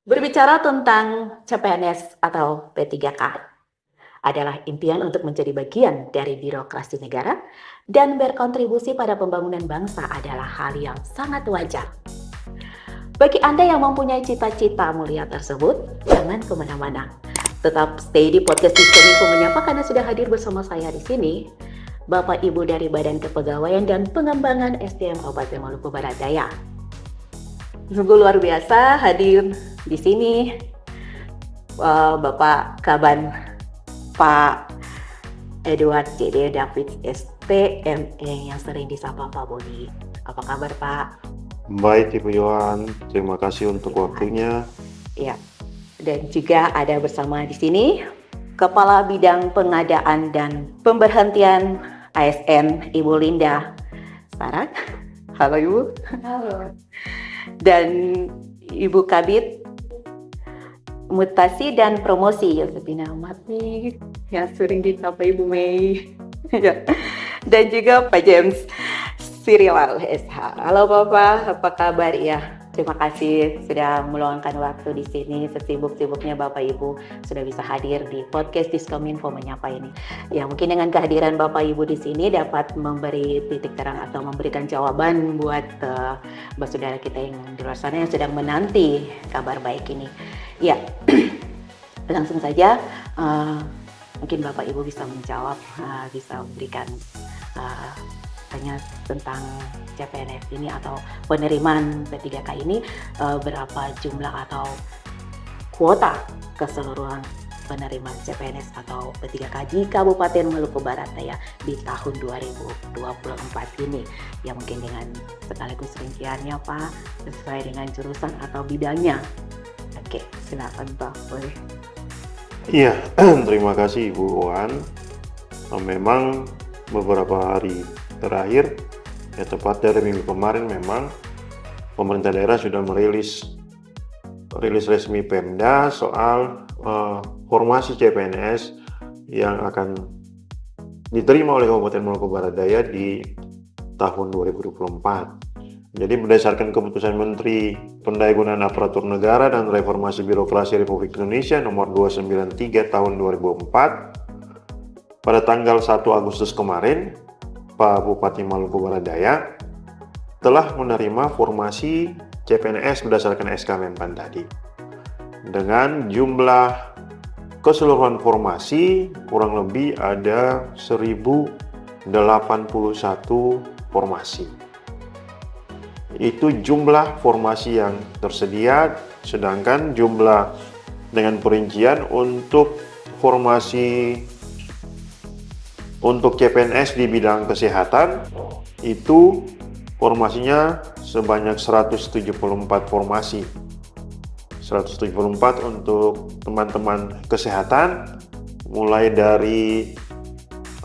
Berbicara tentang CPNS atau P3K adalah impian untuk menjadi bagian dari birokrasi negara dan berkontribusi pada pembangunan bangsa adalah hal yang sangat wajar. Bagi Anda yang mempunyai cita-cita mulia tersebut, jangan kemana-mana. Tetap stay di podcast Diskominfo Menyapa karena sudah hadir bersama saya di sini, Bapak Ibu dari Badan Kepegawaian dan Pengembangan SDM Kabupaten Maluku Barat Daya. Sungguh luar biasa hadir di sini Bapak Kaban Pak Edward J.D. David STME yang sering disapa Pak Boni. Apa kabar Pak? Baik Ibu Yohan, terima kasih untuk waktunya. Ya, dan juga ada bersama di sini Kepala Bidang Pengadaan dan Pemberhentian ASN Ibu Linda Saran. Halo Ibu. Halo. Dan Ibu Kabid Mutasi dan Promosi Yosefina Matni yang sering disapa Ibu Mei. Dan juga Pak James Sirilal SH. Halo Bapak, apa kabar ya? Terima kasih sudah meluangkan waktu di sini. Sesibuk-sibuknya Bapak Ibu sudah bisa hadir di podcast Diskominfo Menyapa ini. Ya mungkin dengan kehadiran Bapak Ibu di sini dapat memberi titik terang atau memberikan jawaban buat saudara kita yang di luar sana yang sedang menanti kabar baik ini. Ya, langsung saja mungkin Bapak Ibu bisa menjawab, bisa memberikan tanya tentang CPNS ini atau penerimaan P3K ini, berapa jumlah atau kuota keseluruhan penerimaan CPNS atau P3K di Kabupaten Maluku Barat Daya di tahun 2024 ini. Ya mungkin dengan sekaligus rinciannya Pak, sesuai dengan jurusan atau bidangnya. Oke, silakan Pak, boleh. Iya, terima kasih Ibu Wan. Memang beberapa hari terakhir, ya tepat dari minggu kemarin memang pemerintah daerah sudah merilis resmi Pemda soal formasi CPNS yang akan diterima oleh Kabupaten Maluku Barat Daya di tahun 2024. Jadi berdasarkan keputusan Menteri Pendayagunaan Aparatur Negara dan Reformasi Birokrasi Republik Indonesia nomor 293 tahun 2004, pada tanggal 1 Agustus kemarin, Pak Bupati Maluku Barat Daya telah menerima formasi CPNS berdasarkan SK Menpan tadi. Dengan jumlah keseluruhan formasi kurang lebih ada 1081 formasi. Itu jumlah formasi yang tersedia, sedangkan jumlah dengan perincian untuk formasi untuk CPNS di bidang kesehatan itu formasinya sebanyak 174 formasi. 174 untuk teman-teman kesehatan, mulai dari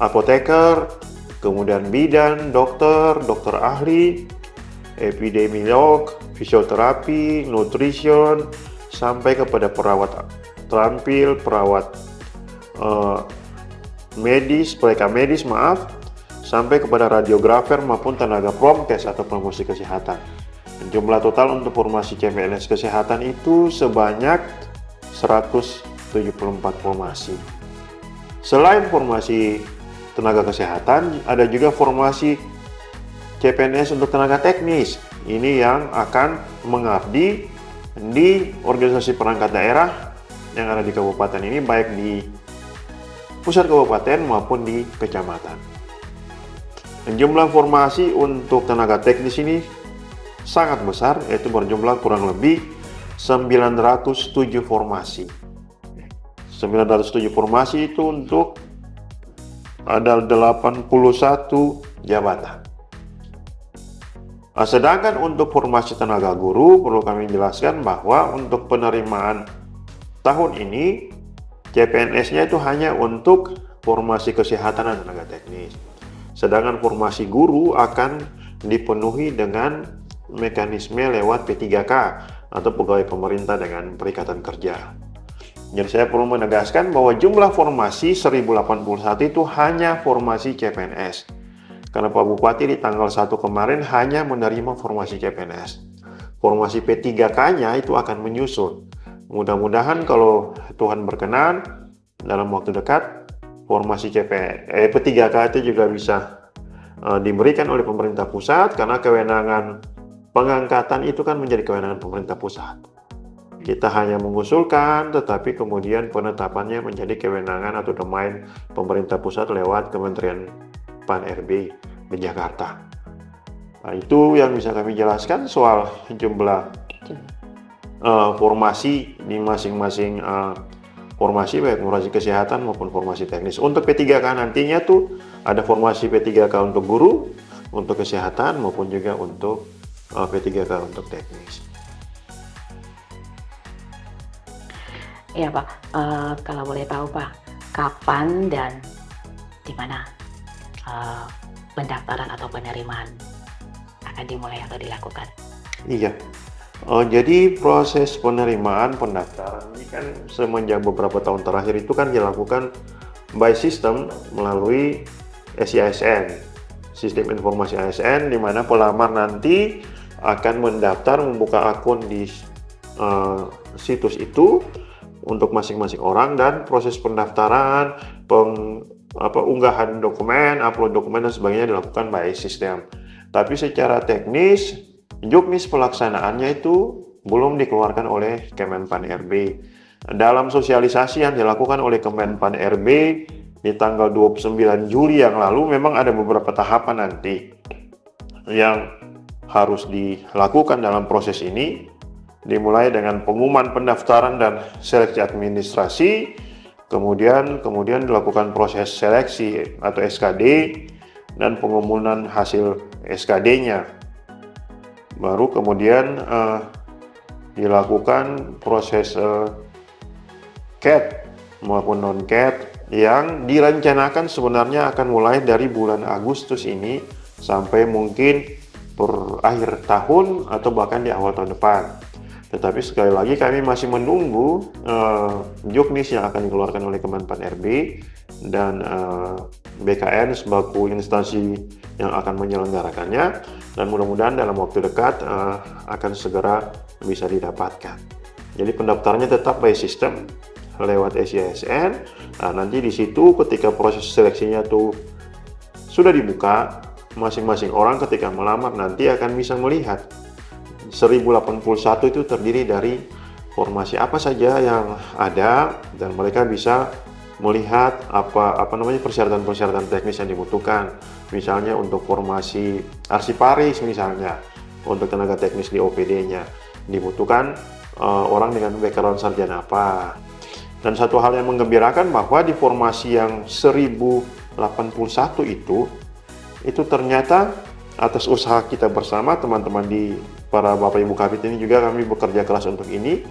apoteker, kemudian bidan, dokter ahli, epidemiolog, fisioterapi, nutrition, sampai kepada perawat terampil, perawat peleka medis, sampai kepada radiografer maupun tenaga promkes atau promosi kesehatan. Jumlah total untuk formasi CPNS kesehatan itu sebanyak 174 formasi. Selain formasi tenaga kesehatan, ada juga formasi CPNS untuk tenaga teknis. Ini yang akan mengabdi di organisasi perangkat daerah yang ada di kabupaten ini, baik di pusat kabupaten maupun di kecamatan. Jumlah formasi untuk tenaga teknis ini sangat besar, yaitu berjumlah kurang lebih 907 formasi. 907 formasi itu untuk ada 81 jabatan. Sedangkan untuk formasi tenaga guru, perlu kami jelaskan bahwa untuk penerimaan tahun ini, CPNS-nya itu hanya untuk formasi kesehatan dan tenaga teknis. Sedangkan formasi guru akan dipenuhi dengan mekanisme lewat P3K atau pegawai pemerintah dengan perikatan kerja. Jadi saya perlu menegaskan bahwa jumlah formasi 1081 itu hanya formasi CPNS. Karena Pak Bupati di tanggal 1 kemarin hanya menerima formasi CPNS. Formasi P3K-nya itu akan menyusul. mudah-mudahan kalau Tuhan berkenan dalam waktu dekat formasi P3K itu juga bisa diberikan oleh pemerintah pusat, karena kewenangan pengangkatan itu kan menjadi kewenangan pemerintah pusat. Kita hanya mengusulkan, tetapi kemudian penetapannya menjadi kewenangan atau domain pemerintah pusat lewat Kementerian Pan-RB di Jakarta. Nah, itu yang bisa kami jelaskan soal jumlah formasi di masing-masing formasi, baik formasi kesehatan maupun formasi teknis. Untuk P3K nantinya tuh ada formasi P3K untuk guru, untuk kesehatan maupun juga untuk P3K untuk teknis. Ya Pak, kalau boleh tahu Pak, kapan dan di mana pendaftaran atau penerimaan akan dimulai atau dilakukan? Iya. Jadi proses penerimaan pendaftaran ini kan semenjak beberapa tahun terakhir itu kan dilakukan by system melalui SIASN, Sistem Informasi ASN, di mana pelamar nanti akan mendaftar membuka akun di situs itu untuk masing-masing orang, dan proses pendaftaran, unggahan dokumen, upload dokumen dan sebagainya dilakukan by system. Tapi secara teknis juknis pelaksanaannya itu belum dikeluarkan oleh Kemenpan-RB. Dalam sosialisasi yang dilakukan oleh Kemenpan-RB di tanggal 29 Juli yang lalu, memang ada beberapa tahapan nanti yang harus dilakukan dalam proses ini, dimulai dengan pengumuman pendaftaran dan seleksi administrasi, kemudian dilakukan proses seleksi atau SKD dan pengumuman hasil SKD-nya. Baru kemudian dilakukan proses CAT maupun non-CAT yang direncanakan sebenarnya akan mulai dari bulan Agustus ini sampai mungkin per akhir tahun atau bahkan di awal tahun depan. Tetapi sekali lagi kami masih menunggu juknis yang akan dikeluarkan oleh Kemenpan-RB dan BKN sebagai instansi yang akan menyelenggarakannya, dan mudah-mudahan dalam waktu dekat akan segera bisa didapatkan. Jadi pendaftarannya tetap by system lewat SIASN. Nah, nanti di situ ketika proses seleksinya tuh sudah dibuka, masing-masing orang ketika melamar nanti akan bisa melihat 1081 itu terdiri dari formasi apa saja yang ada, dan mereka bisa melihat apa namanya persyaratan teknis yang dibutuhkan. Misalnya untuk formasi arsiparis, misalnya untuk tenaga teknis di OPD-nya dibutuhkan orang dengan background sarjana apa. Dan satu hal yang menggembirakan bahwa di formasi yang 1081 itu ternyata atas usaha kita bersama, teman-teman di para Bapak Ibu Kabit ini juga kami bekerja keras untuk ini.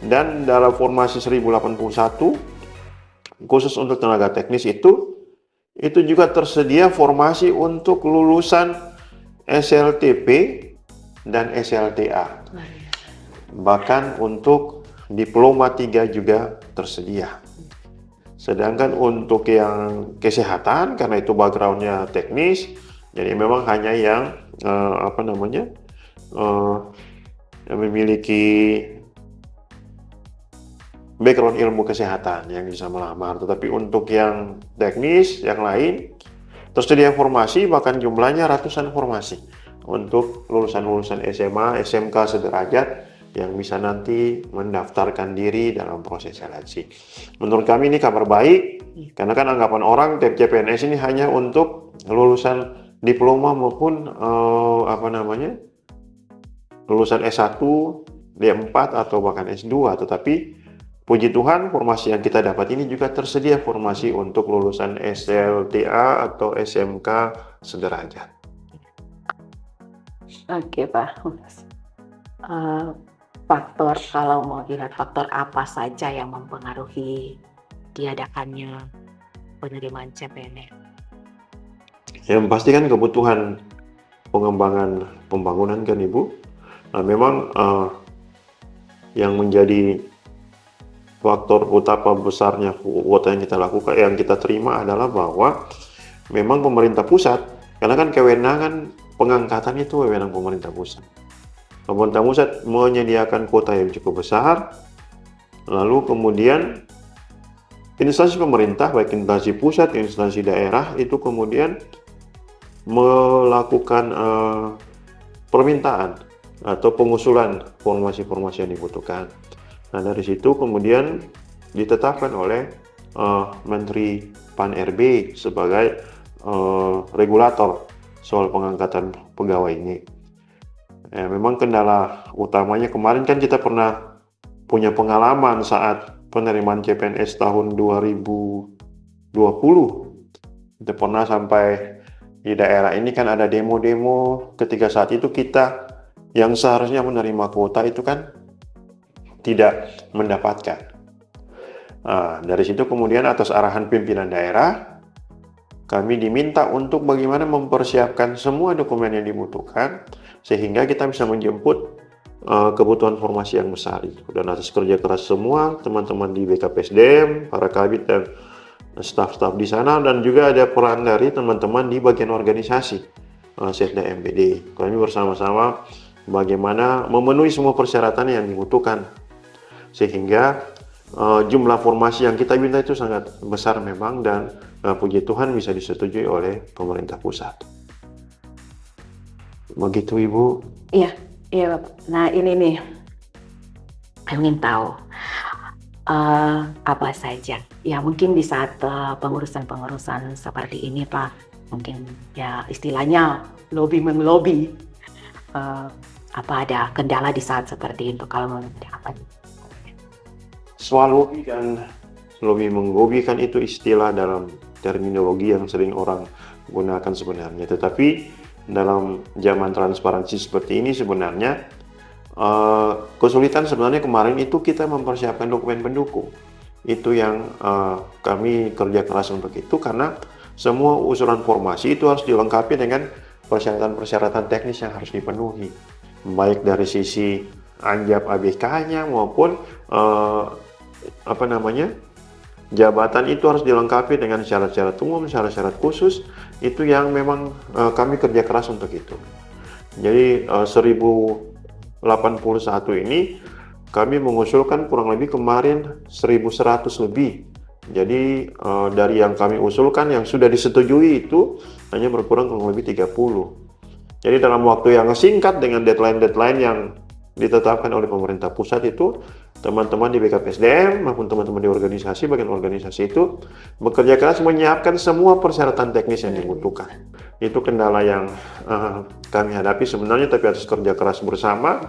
Dan dalam formasi 1081 khusus untuk tenaga teknis itu juga tersedia formasi untuk lulusan SLTP dan SLTA. Bahkan untuk diploma 3 juga tersedia. Sedangkan untuk yang kesehatan, karena itu backgroundnya teknis, jadi memang hanya yang yang memiliki background ilmu kesehatan yang bisa melamar. Tetapi untuk yang teknis, yang lain tersedia formasi, bahkan jumlahnya ratusan formasi untuk lulusan-lulusan SMA, SMK sederajat yang bisa nanti mendaftarkan diri dalam proses seleksi. Menurut kami ini kabar baik, karena kan anggapan orang CPNS ini hanya untuk lulusan diploma maupun lulusan S1, D4 atau bahkan S2, tetapi puji Tuhan, formasi yang kita dapat ini juga tersedia formasi untuk lulusan SLTA atau SMK sederajat. Oke Pak, faktor, kalau mau lihat faktor apa saja yang mempengaruhi diadakannya penerimaan CPNS? Yang pasti kan kebutuhan pengembangan pembangunan kan Ibu. Nah, memang yang menjadi faktor utama besarnya kuota yang kita lakukan, yang kita terima adalah bahwa memang pemerintah pusat, karena kan kewenangan pengangkatan itu wewenang pemerintah pusat. Pemerintah pusat menyediakan kuota yang cukup besar, Lalu kemudian instansi pemerintah, baik instansi pusat, instansi daerah, itu kemudian melakukan permintaan atau pengusulan formasi-formasi yang dibutuhkan. Nah, dari situ kemudian ditetapkan oleh Menteri Pan-RB sebagai regulator soal pengangkatan pegawai ini. Memang kendala utamanya kemarin kan kita pernah punya pengalaman saat penerimaan CPNS tahun 2020. Kita pernah sampai di daerah ini kan ada demo-demo, ketika saat itu kita yang seharusnya menerima kuota itu kan tidak mendapatkan. Nah, dari situ kemudian atas arahan pimpinan daerah, kami diminta untuk bagaimana mempersiapkan semua dokumen yang dibutuhkan sehingga kita bisa menjemput kebutuhan formasi yang besar itu. Dan atas kerja keras semua teman-teman di BKPSDM, para kabit dan staf-staf di sana, dan juga ada peran dari teman-teman di bagian organisasi Setda MPD. Kami bersama-sama bagaimana memenuhi semua persyaratan yang dibutuhkan sehingga jumlah formasi yang kita minta itu sangat besar memang, dan puji Tuhan bisa disetujui oleh pemerintah pusat. Begitu Ibu. Iya Bapak. Nah ini nih, saya ingin tahu apa saja ya mungkin di saat pengurusan seperti ini Pak, mungkin ya istilahnya lobby mengelobi, apa ada kendala di saat seperti itu kalau menurut apa? Soal lobby dan lobby menglobi kan itu istilah dalam terminologi yang sering orang gunakan sebenarnya, tetapi dalam zaman transparansi seperti ini sebenarnya kesulitan sebenarnya kemarin itu kita mempersiapkan dokumen pendukung. Itu yang kami kerja keras untuk itu, karena semua usulan formasi itu harus dilengkapi dengan persyaratan-persyaratan teknis yang harus dipenuhi, baik dari sisi anjap ABK-nya maupun jabatan itu harus dilengkapi dengan syarat-syarat umum, syarat-syarat khusus. Itu yang memang kami kerja keras untuk itu. Jadi 1081 ini kami mengusulkan kurang lebih kemarin 1100 lebih. Jadi dari yang kami usulkan yang sudah disetujui itu hanya berkurang kurang lebih 30. Jadi dalam waktu yang singkat dengan deadline-deadline yang ditetapkan oleh pemerintah pusat itu, teman-teman di BKPSDM maupun teman-teman di organisasi, bagian organisasi itu bekerja keras menyiapkan semua persyaratan teknis yang dibutuhkan. Itu kendala yang kami hadapi sebenarnya, tapi atas kerja keras bersama,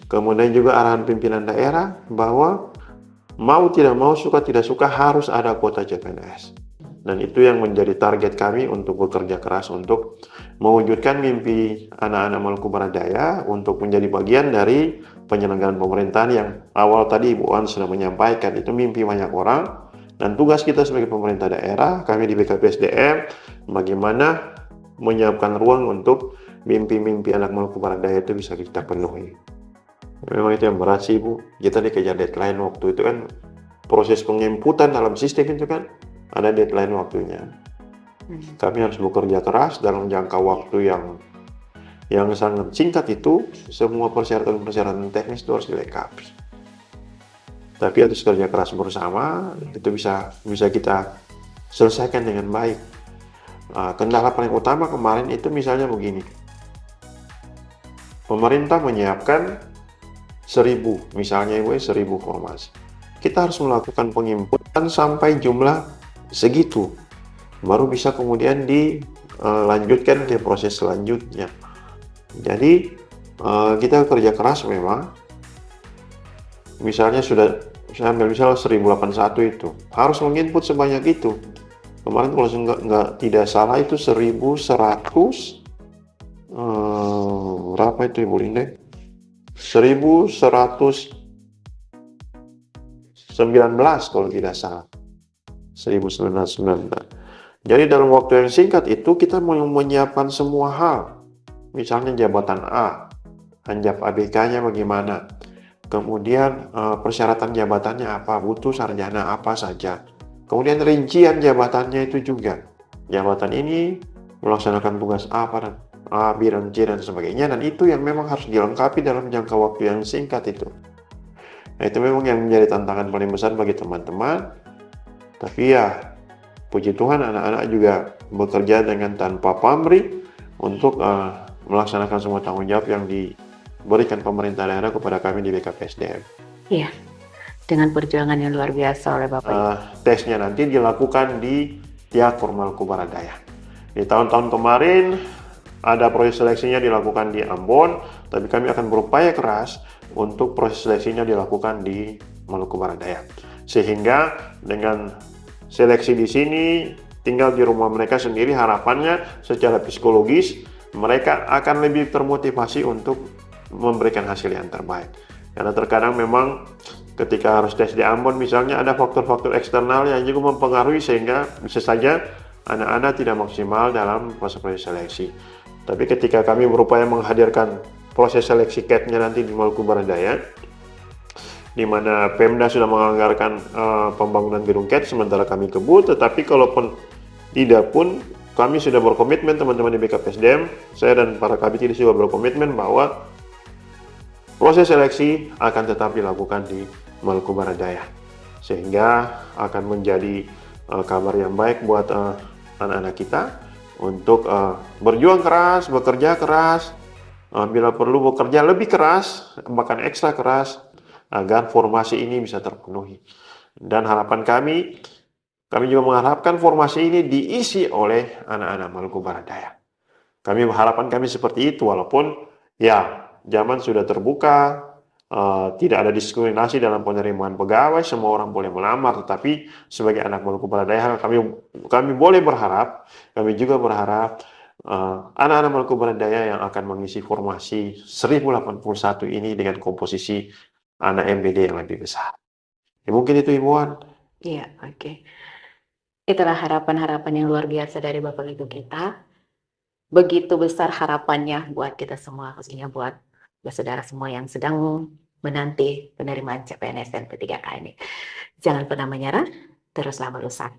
kemudian juga arahan pimpinan daerah bahwa mau tidak mau, suka tidak suka harus ada kuota CPNS. Dan itu yang menjadi target kami untuk bekerja keras untuk mewujudkan mimpi anak-anak Maluku Barat Daya untuk menjadi bagian dari penyelenggaraan pemerintahan yang awal tadi Ibu Wan sudah menyampaikan. Itu mimpi banyak orang, dan tugas kita sebagai pemerintah daerah, kami di BKPSDM, bagaimana menyiapkan ruang untuk mimpi-mimpi anak Maluku Barat Daya itu bisa kita penuhi. Memang itu yang berat sih Ibu, kita dikejar deadline waktu itu kan, proses penginputan dalam sistem itu kan ada deadline waktunya. Kami harus bekerja keras dalam jangka waktu yang sangat singkat itu, semua persyaratan-persyaratan teknis itu harus dilengkapi. Tapi atas kerja keras bersama itu bisa kita selesaikan dengan baik. Kendala paling utama kemarin itu misalnya begini, pemerintah menyiapkan 1000 misalnya 1000 formasi, kita harus melakukan penginputan sampai jumlah segitu, baru bisa kemudian dilanjutkan ke proses selanjutnya. Jadi kita kerja keras memang. Misalnya saya ambil misal 1081 itu harus menginput sebanyak itu. Kemarin kalau nggak tidak salah itu 1100 berapa itu Ibu Linda? 1119 kalau tidak salah. 1919. Jadi dalam waktu yang singkat itu kita menyiapkan semua hal. Misalnya jabatan A, anjap ABK-nya bagaimana, kemudian persyaratan jabatannya apa, butuh sarjana apa saja, kemudian rincian jabatannya itu juga, jabatan ini melaksanakan tugas apa dan A, B, dan C dan sebagainya, dan itu yang memang harus dilengkapi dalam jangka waktu yang singkat itu. Nah, itu memang yang menjadi tantangan paling besar bagi teman-teman. Tapi ya, puji Tuhan anak-anak juga bekerja dengan tanpa pamrih untuk melaksanakan semua tanggung jawab yang diberikan pemerintah daerah kepada kami di BKPSDM. Iya, dengan perjuangan yang luar biasa oleh Bapak Ibu. Tesnya nanti dilakukan di Tiak Maluku Barat Daya. Di tahun-tahun kemarin ada proses seleksinya dilakukan di Ambon, tapi kami akan berupaya keras untuk proses seleksinya dilakukan di Maluku Barat Daya. Sehingga dengan seleksi di sini, tinggal di rumah mereka sendiri, harapannya secara psikologis mereka akan lebih termotivasi untuk memberikan hasil yang terbaik. Karena terkadang memang ketika harus tes di Ambon misalnya ada faktor-faktor eksternal yang juga mempengaruhi sehingga bisa saja anak-anak tidak maksimal dalam proses seleksi. Tapi ketika kami berupaya menghadirkan proses seleksi CAT-nya nanti di Maluku Barat Daya, di mana Pemda sudah menganggarkan pembangunan gedung CAT sementara kami kebut, tetapi kalaupun tidak pun kami sudah berkomitmen, teman-teman di BKPSDM, saya dan para kabit ini juga berkomitmen bahwa proses seleksi akan tetap dilakukan di Maluku Barat Daya, sehingga akan menjadi kabar yang baik buat anak-anak kita untuk berjuang keras, bekerja keras, bila perlu bekerja lebih keras, bahkan ekstra keras, agar formasi ini bisa terpenuhi. Dan harapan kami juga mengharapkan formasi ini diisi oleh anak-anak Maluku Barat Daya. Harapan kami seperti itu, walaupun ya zaman sudah terbuka, tidak ada diskriminasi dalam penerimaan pegawai, semua orang boleh melamar, tetapi sebagai anak Maluku Barat Daya kami boleh berharap, kami juga berharap anak-anak Maluku Barat Daya yang akan mengisi formasi 1081 ini dengan komposisi anak MBD yang lebih besar. Ya, mungkin itu Ibuan. Iya, oke. Itulah harapan-harapan yang luar biasa dari Bapak Ibu kita. Begitu besar harapannya buat kita semua, khususnya buat saudara semua yang sedang menanti penerimaan CPNS dan P3K ini. Jangan pernah menyerah, teruslah berusaha.